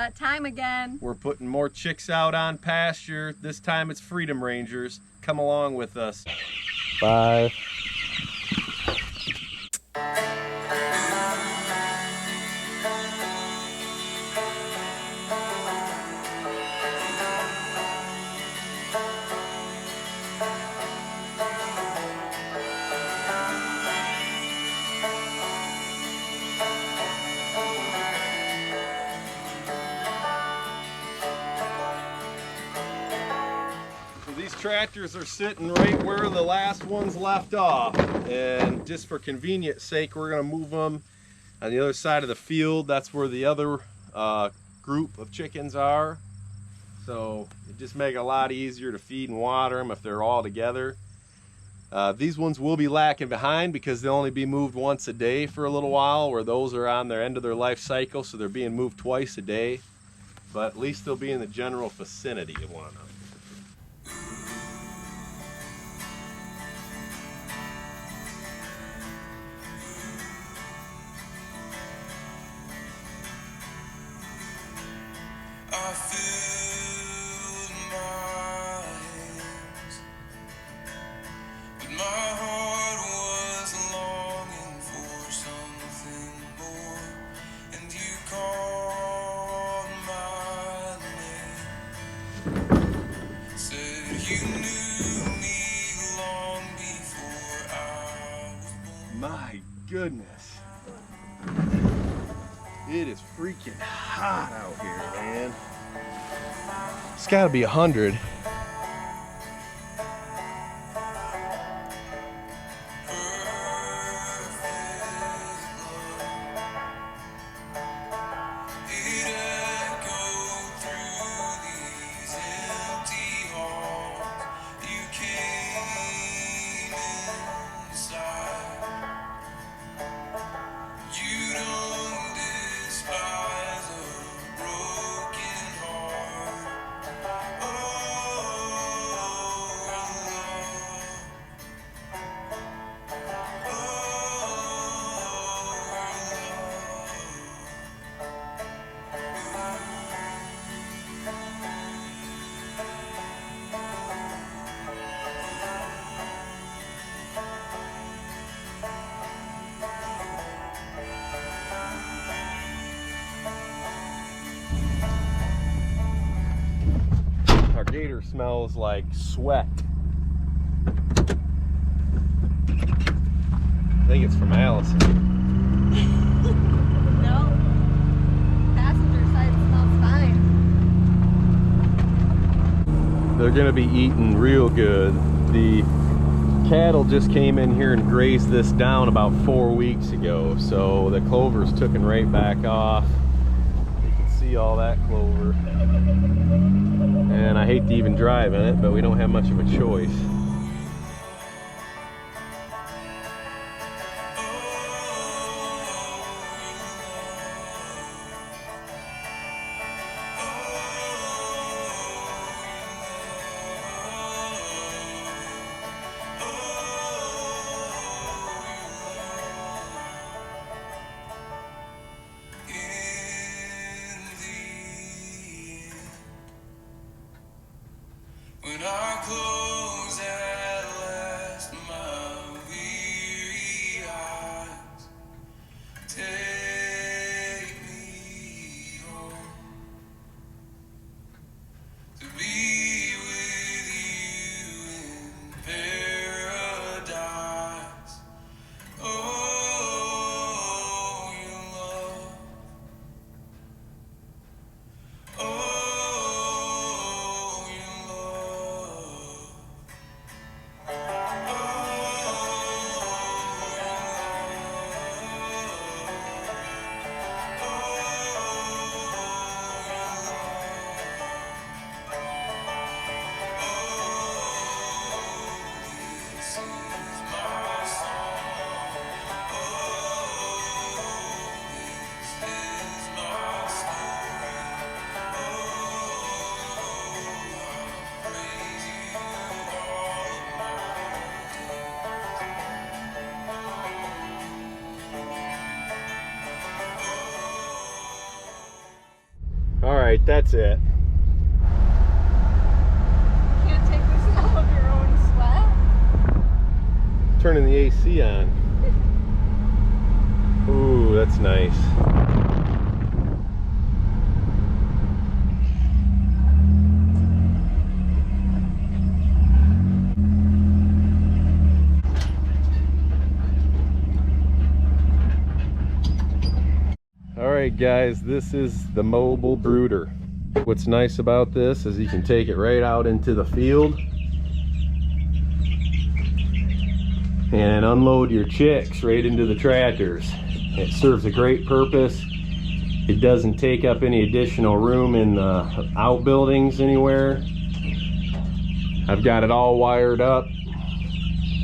that time again. We're putting more chicks out on pasture. This time it's Freedom Rangers. Come along with us. 5. These tractors are sitting right where the last ones left off, and just for convenience sake we're going to move them on the other side of the field. That's where the other group of chickens are, so it just makes it a lot easier to feed and water them if they're all together. These ones will be lacking behind because they'll only be moved once a day for a little while, where those are on their end of their life cycle, so they're being moved twice a day, but at least they'll be in the general vicinity of one another. I filled my hands, but my heart was longing for something more, and you called my name, said you knew me long before I was born. My goodness. It is freaking hot out here, man. It's gotta be 100. Our gator smells like sweat. I think it's from Allison. No. Passenger side smells fine. They're gonna be eating real good. The cattle just came in here and grazed this down about 4 weeks ago, so the clover's taken right back off. You can see all that clover. And I hate to even drive in it, but we don't have much of a choice. When I close All right, that's it. Can't take the smell of your own sweat. Turning the AC on. Ooh, that's nice. All right, guys, this is the mobile brooder. What's nice about this is you can take it right out into the field and unload your chicks right into the tractors. It serves a great purpose. It doesn't take up any additional room in the outbuildings anywhere. I've got it all wired up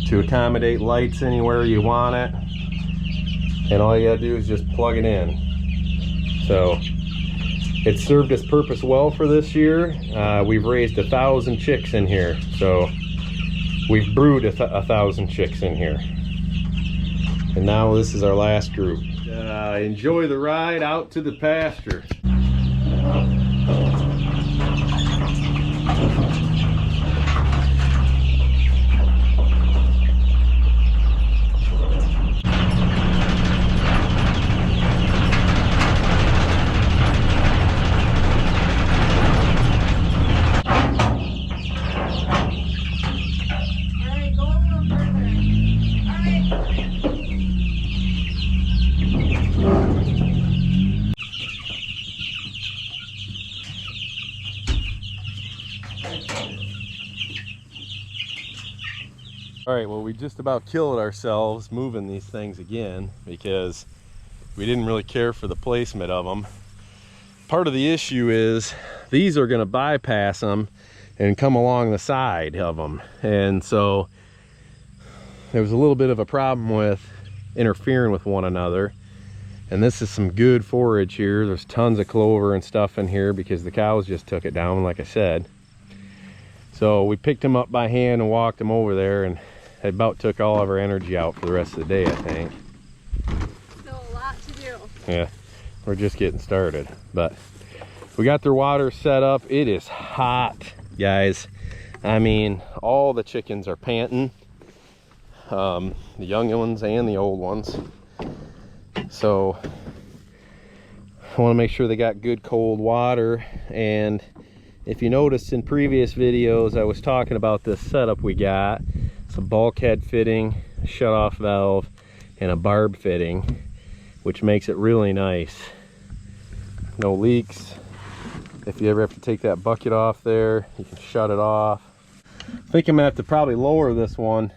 to accommodate lights anywhere you want it, and all you gotta do is just plug it in. So it served its purpose well for this year. We've raised 1,000 chicks in here, so we've brewed 1,000 chicks in here. And now this is our last group. Enjoy the ride out to the pasture. All right, well, we just about killed ourselves moving these things again because we didn't really care for the placement of them. Part of the issue is these are going to bypass them and come along the side of them, and so there was a little bit of a problem with interfering with one another. And this is some good forage here. There's tons of clover and stuff in here because the cows just took it down, like I said. So we picked them up by hand and walked them over there, and it about took all of our energy out for the rest of the day, I think. Still a lot to do. Yeah, we're just getting started. But we got their water set up. It is hot, guys. I mean, all the chickens are panting. The young ones and the old ones. So I want to make sure they got good cold water. And if you noticed in previous videos, I was talking about this setup we got. It's a bulkhead fitting, a shut-off valve, and a barb fitting, which makes it really nice. No leaks. If you ever have to take that bucket off there, you can shut it off. I think I'm gonna have to probably lower this one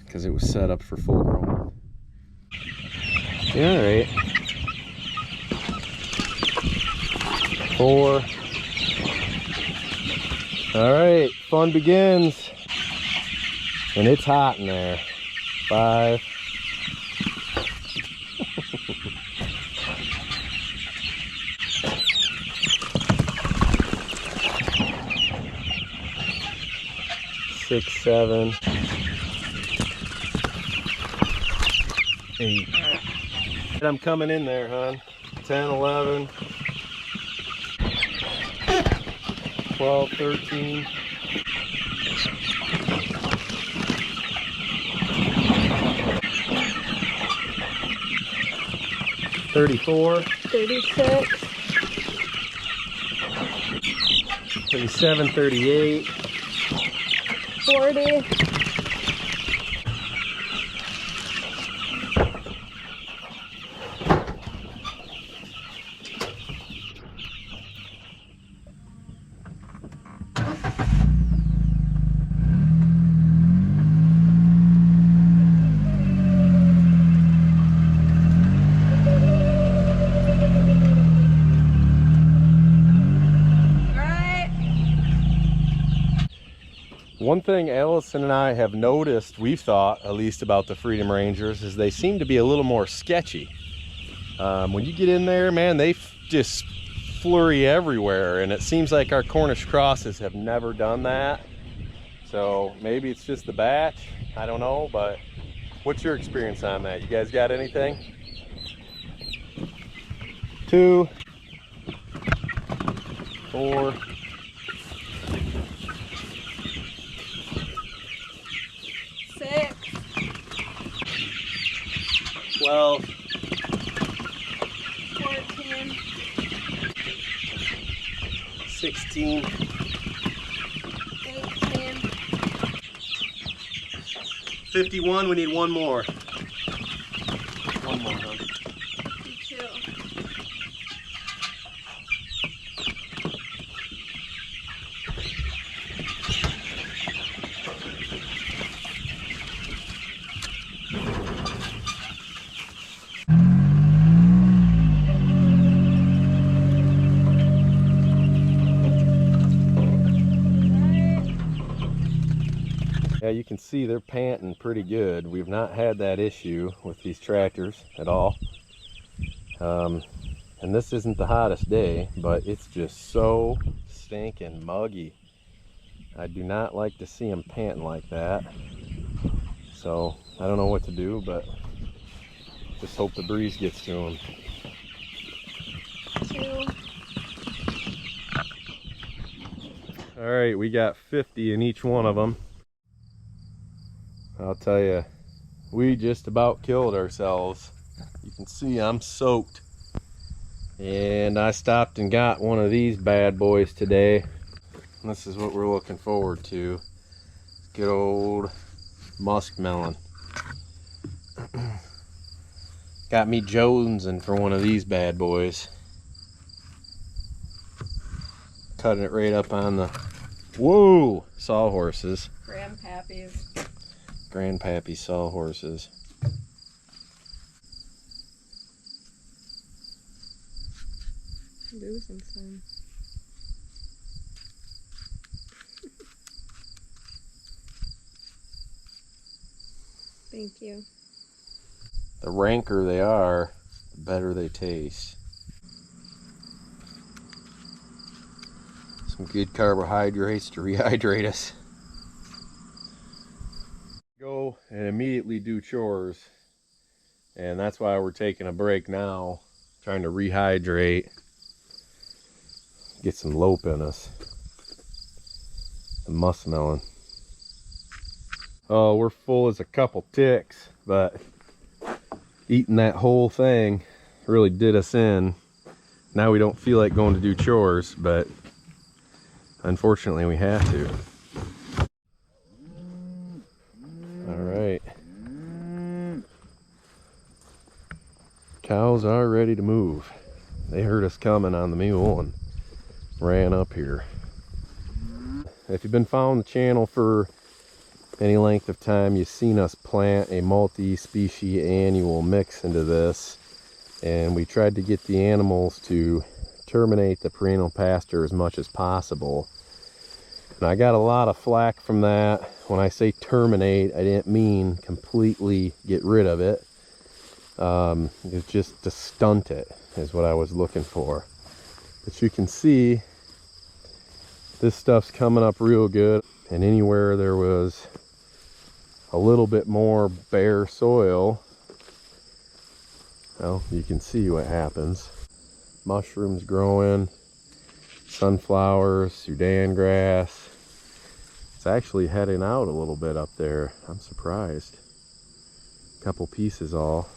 because it was set up for full grown. Yeah, all right. 4. All right, fun begins. And it's hot in there. 5. 6, 7, 8. I'm coming in there, hon. 10, 11, 12, 13. 34, 36, 37, 38, 40. One thing Allison and I have noticed, we've thought at least, about the Freedom Rangers is they seem to be a little more sketchy. When you get in there, man, they just flurry everywhere, and it seems like our Cornish Crosses have never done that. So maybe it's just the batch, I don't know, but what's your experience on that? You guys got anything? 2, 4, 6, 12, 14, 16, 18, 51. We need one more. One more, huh? 52. Yeah, you can see they're panting pretty good. We've not had that issue with these tractors at all. And this isn't the hottest day, but it's just so stinking muggy. I do not like to see them panting like that. So I don't know what to do, but just hope the breeze gets to them. 2. All right, we got 50 in each one of them. I'll tell you, we just about killed ourselves. You can see I'm soaked. And I stopped and got one of these bad boys today. This is what we're looking forward to. Good old muskmelon. Got me jonesing for one of these bad boys. Cutting it right up on the, whoa, sawhorses. Grandpappy's. Grandpappy sawhorses. Losing some. Thank you. The ranker they are, the better they taste. Some good carbohydrates to rehydrate us. Go and immediately do chores, and that's why we're taking a break now, trying to rehydrate, get some lope in us. The muskmelon. Oh, we're full as a couple ticks, but eating that whole thing really did us in. Now we don't feel like going to do chores, but unfortunately we have to. All right. Cows are ready to move. They heard us coming on the mule and ran up here. If you've been following the channel for any length of time, you've seen us plant a multi-species annual mix into this, and we tried to get the animals to terminate the perennial pasture as much as possible. And I got a lot of flack from that. When I say terminate, I didn't mean completely get rid of it. It's just to stunt it is what I was looking for. But you can see this stuff's coming up real good, and anywhere there was a little bit more bare soil, well, you can see what happens. Mushrooms growing, sunflowers, Sudan grass. It's actually heading out a little bit up there. I'm surprised. Couple pieces all.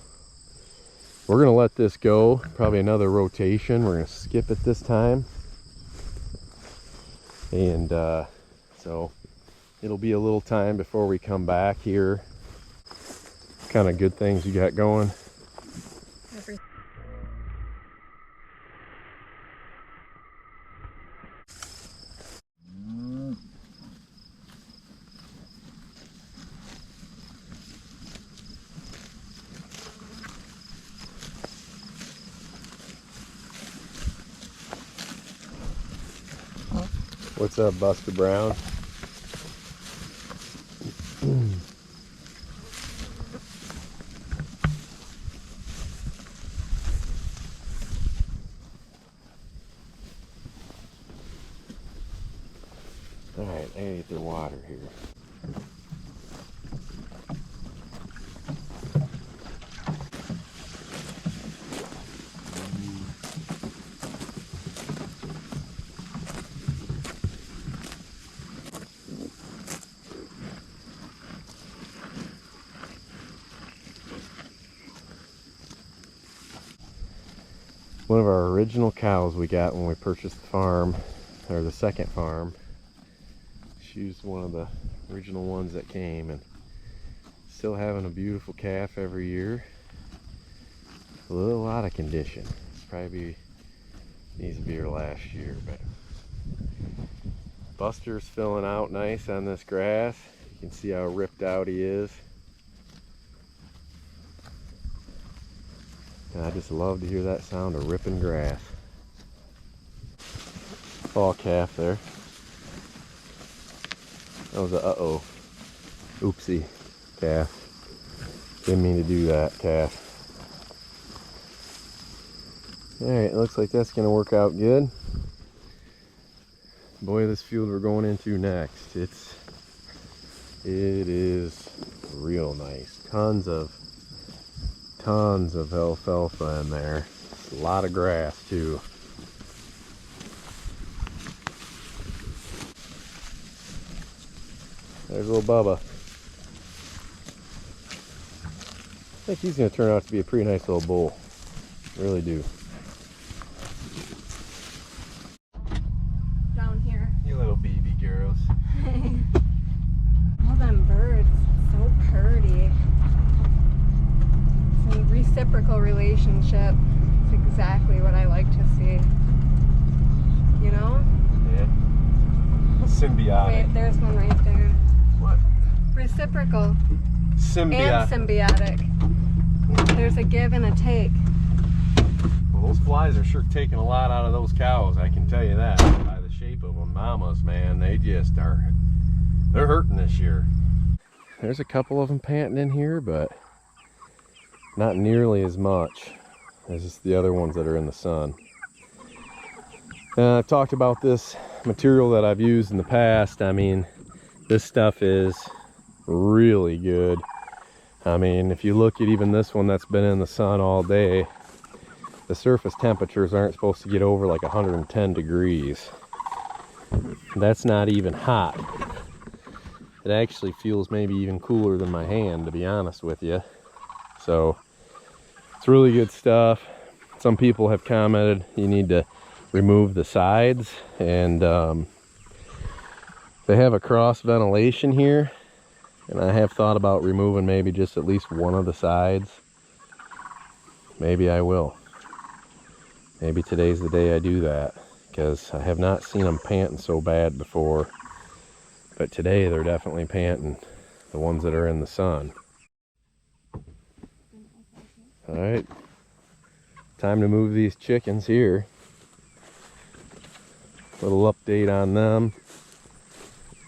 We're gonna let this go, probably another rotation. We're gonna skip it this time. And so it'll be a little time before we come back here. What kind of good things you got going? Everything. What's up, Buster Brown? All right, I gotta get their water here. One of our original cows we got when we purchased the farm, or the second farm. She was one of the original ones that came, and still having a beautiful calf every year. A little out of condition. Probably needs to be her last year, but Buster's filling out nice on this grass. You can see how ripped out he is. And I just love to hear that sound of ripping grass. Fall calf there. That was a uh-oh. Oopsie calf. Didn't mean to do that, calf. Alright, looks like that's going to work out good. Boy, this field we're going into next, it is real nice. Tons of alfalfa in there. A lot of grass too. There's little Bubba. I think he's going to turn out to be a pretty nice little bull. Really do. Down here. You little baby girls. All them birds, so pretty. It's a reciprocal relationship. It's exactly what I like to see. You know? Yeah. Symbiotic. Wait, there's one right there. What? Reciprocal Symbiotic. and symbiotic. There's a give and a take. Well, those flies are sure taking a lot out of those cows, I can tell you that. By the shape of them, mamas, man, they just are, they're hurting this year. There's a couple of them panting in here, but not nearly as much as the other ones that are in the sun. I've talked about this material that I've used in the past. I mean, this stuff is really good. I mean, if you look at even this one that's been in the sun all day, the surface temperatures aren't supposed to get over like 110 degrees. That's not even hot. It actually feels maybe even cooler than my hand, to be honest with you. So it's really good stuff. Some people have commented you need to remove the sides, and they have a cross ventilation here, and I have thought about removing maybe just at least one of the sides. Maybe I will. Maybe today's the day I do that, because I have not seen them panting so bad before. But today they're definitely panting, the ones that are in the sun. Alright, time to move these chickens here. Little update on them.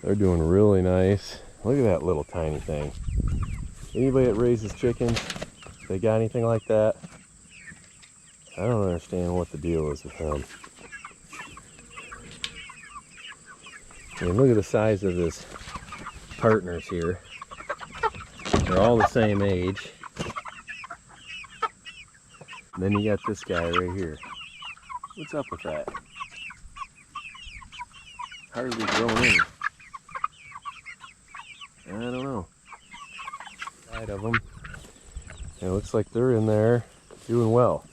They're doing really nice. Look at that little tiny thing. Anybody that raises chickens, they got anything like that? I don't understand what the deal is with them. I mean, look at the size of his partners here. They're all the same age. And then you got this guy right here. What's up with that? Hardly growing in. I don't know. Side of them. It looks like they're in there doing well.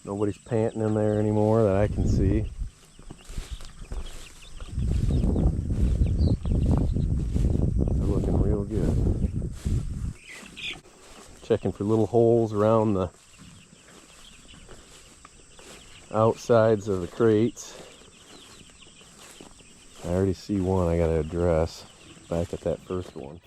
Nobody's panting in there anymore that I can see. They're looking real good. Checking for little holes around the outsides of the crates. I already see one I gotta address back at that first one.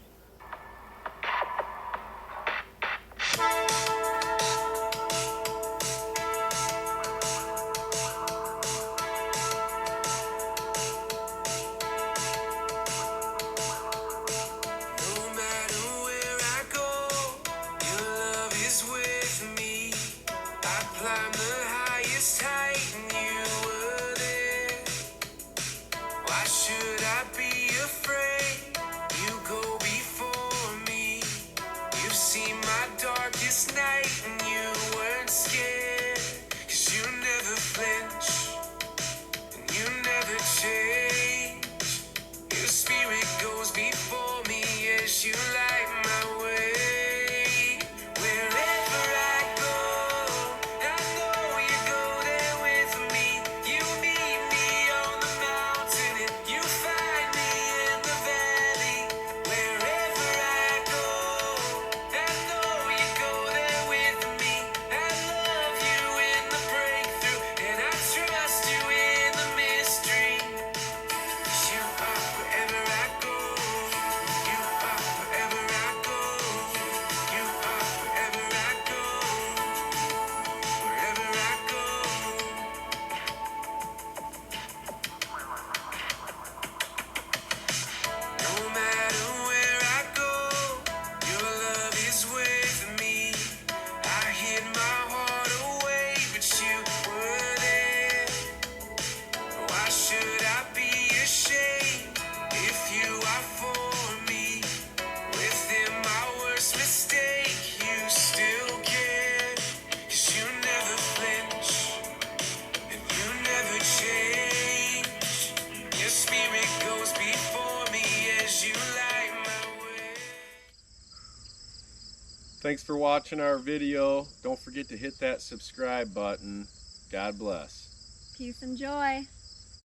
Why should I be afraid? You go before. Thanks for watching our video. Don't forget to hit that subscribe button. God bless. Peace and joy.